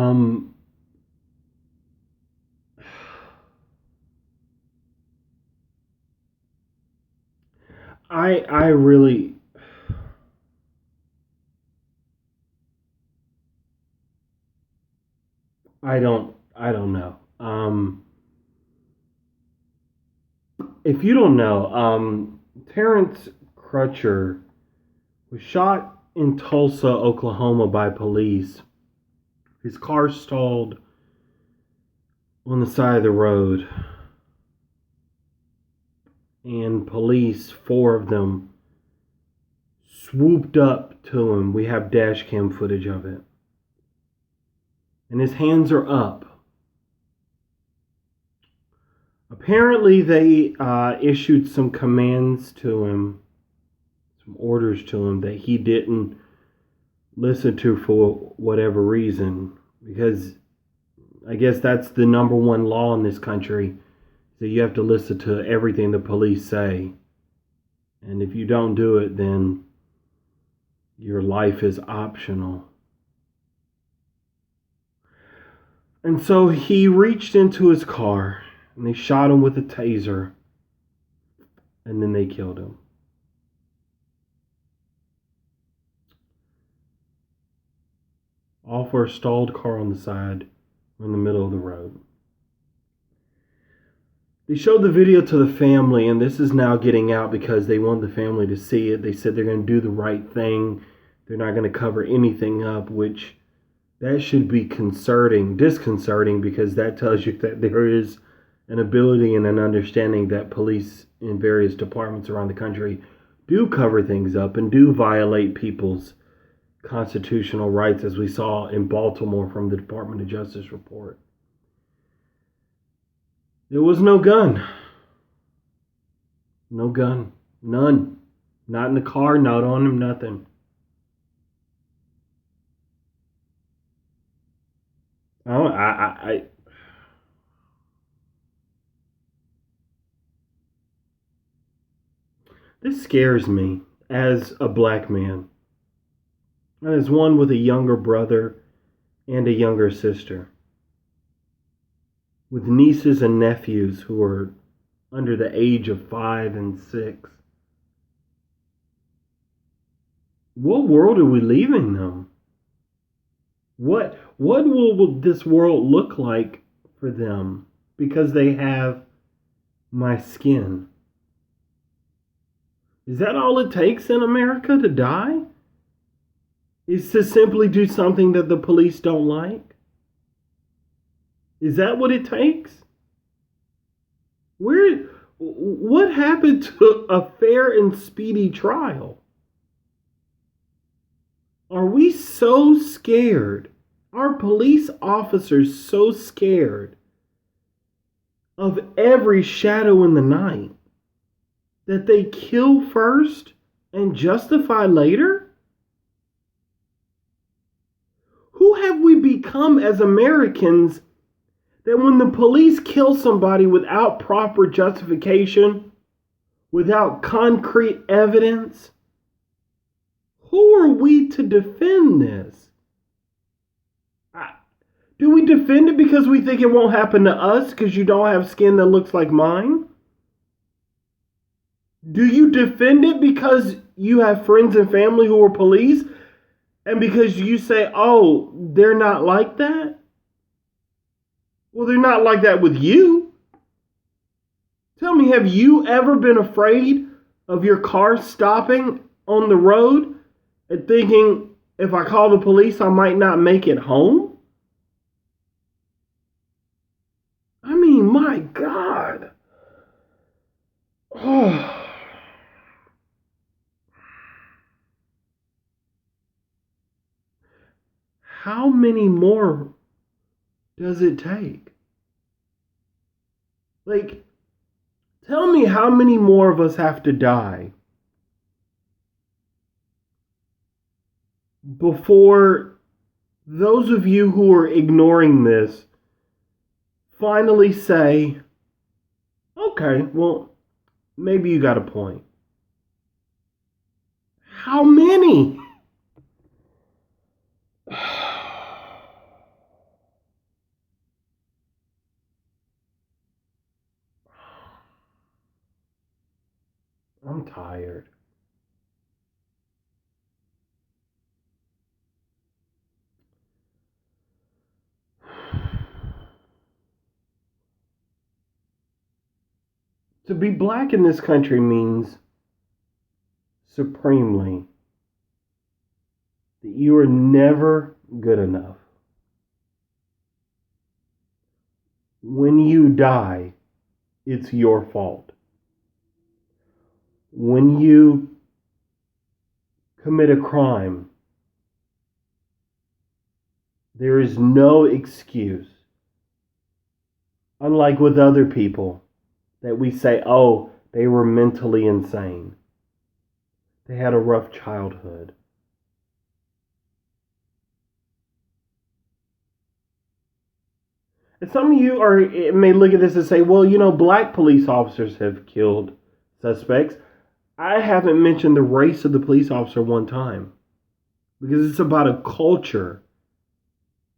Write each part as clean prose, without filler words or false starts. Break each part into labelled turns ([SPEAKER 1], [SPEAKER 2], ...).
[SPEAKER 1] Um, I really, I don't know. If you don't know, Terence Crutcher was shot in Tulsa, Oklahoma by police. His car stalled on the side of the road, and police, four of them, swooped up to him. We have dash cam footage of it. And his hands are up. Apparently, they issued some commands to him, some orders to him that he didn't listen to for whatever reason. Because I guess that's the number one law in this country, that you have to listen to everything the police say. And if you don't do it, then your life is optional. And so he reached into his car and they shot him with a taser, and then they killed him. All for a stalled car on the side or in the middle of the road. They showed the video to the family, and this is now getting out because they want the family to see it. They said they're going to do the right thing. They're not going to cover anything up, which that should be disconcerting, because that tells you that there is an ability and an understanding that police in various departments around the country do cover things up and do violate people's constitutional rights, as we saw in Baltimore from the Department of Justice report. There was no gun. No gun. None. Not in the car, not on him, nothing. I This scares me as a black man, as one with a younger brother and a younger sister, with nieces and nephews who are under the age of 5 and 6. What world are we leaving them? What will this world look like for them because they have my skin? Is that all it takes in America to die? Is to simply do something that the police don't like? Is that what it takes? What happened to a fair and speedy trial? Are we so scared? Are police officers so scared of every shadow in the night that they kill first and justify later? Who have we become as Americans that when the police kill somebody without proper justification, without concrete evidence, who are we to defend this? Do we defend it because we think it won't happen to us because you don't have skin that looks like mine? Do you defend it because you have friends and family who are police, and because you say, oh, they're not like that? Well, they're not like that with you. Tell me, have you ever been afraid of your car stopping on the road and thinking, if I call the police, I might not make it home? I mean, my God. Oh. How many more does it take? Like, tell me how many more of us have to die before those of you who are ignoring this finally say, okay, well, maybe you got a point. How many? I'm tired. To be black in this country means supremely that you are never good enough. When you die, it's your fault. When you commit a crime, there is no excuse. Unlike with other people that we say, oh, they were mentally insane. They had a rough childhood. And some of you may look at this and say, well, black police officers have killed suspects. I haven't mentioned the race of the police officer one time because it's about a culture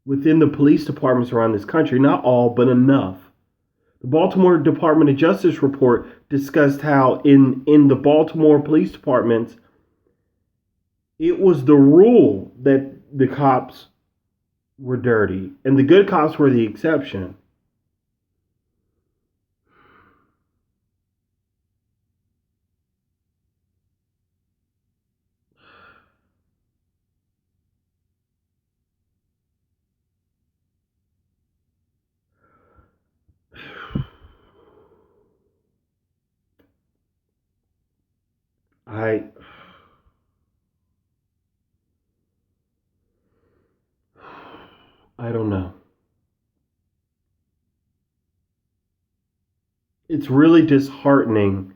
[SPEAKER 1] within the police departments around this country. Not all, but enough. The Baltimore Department of Justice report discussed how in the Baltimore police departments, it was the rule that the cops were dirty and the good cops were the exception. I don't know. It's really disheartening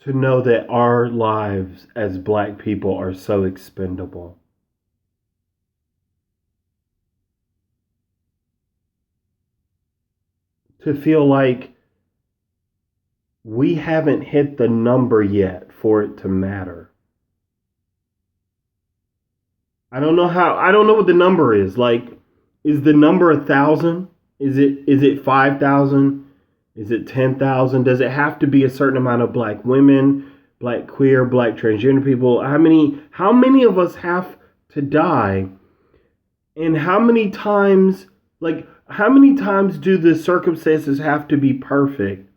[SPEAKER 1] to know that our lives as black people are so expendable. To feel like we haven't hit the number yet for it to matter. I don't know what the number is. Like, is the number 1,000? Is it 5,000? Is it 10,000? Does it have to be a certain amount of black women, black queer, black transgender people? How many of us have to die? And how many times do the circumstances have to be perfect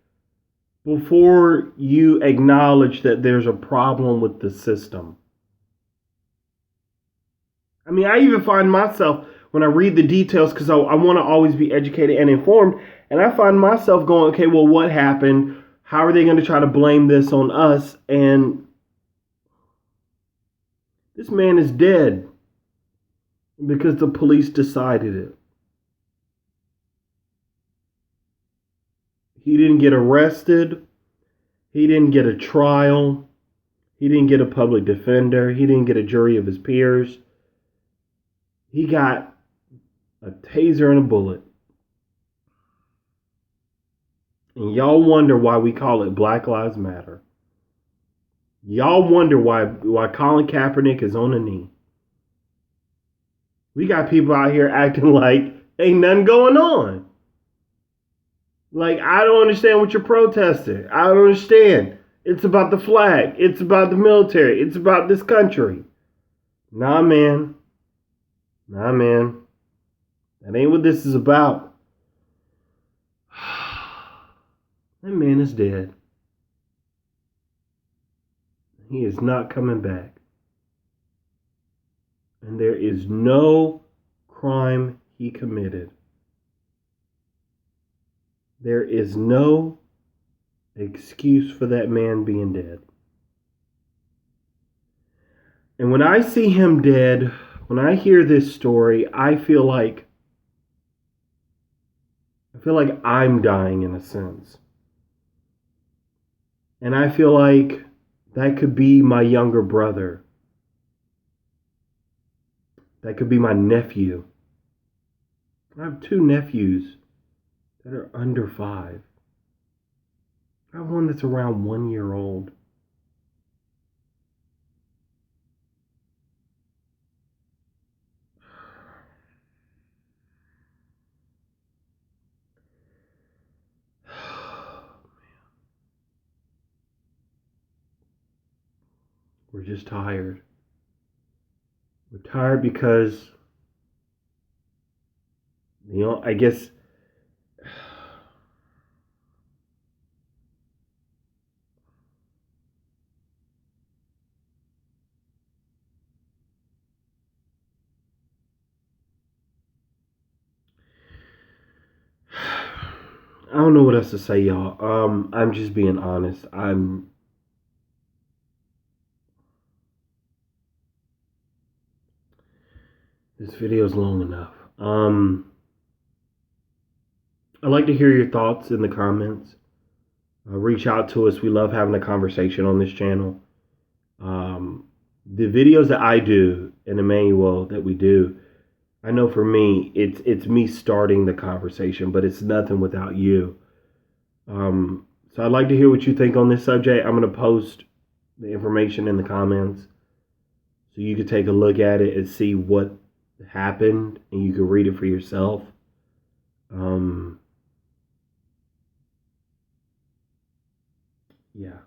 [SPEAKER 1] before you acknowledge that there's a problem with the system? I mean, I even find myself when I read the details, because I want to always be educated and informed, and I find myself going, okay, well, what happened? How are they going to try to blame this on us? And this man is dead because the police decided it. He didn't get arrested. He didn't get a trial. He didn't get a public defender. He didn't get a jury of his peers. He got a taser and a bullet. And y'all wonder why we call it Black Lives Matter. Y'all wonder why Colin Kaepernick is on a knee. We got people out here acting like ain't nothing going on. Like, I don't understand what you're protesting. I don't understand. It's about the flag. It's about the military. It's about this country. Nah, man. That ain't what this is about. That man is dead. He is not coming back. And there is no crime he committed. There is no excuse for that man being dead. And when I see him dead, when I hear this story, I feel like I'm dying in a sense. And I feel like that could be my younger brother. That could be my nephew. I have 2 nephews that are under 5. I have one that's around 1 year old. We're just tired. We're tired because, I guess I don't know what else to say, y'all. I'm just being honest. This video's long enough. I'd like to hear your thoughts in the comments. Reach out to us. We love having a conversation on this channel. The videos that I do and Emmanuel that we do, I know for me, it's me starting the conversation, but it's nothing without you. So I'd like to hear what you think on this subject. I'm going to post the information in the comments so you can take a look at it and see what happened, and you can read it for yourself. Yeah.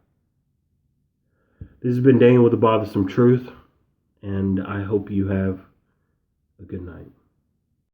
[SPEAKER 1] This has been Daniel with the Bothersome Truth, and I hope you have a good night.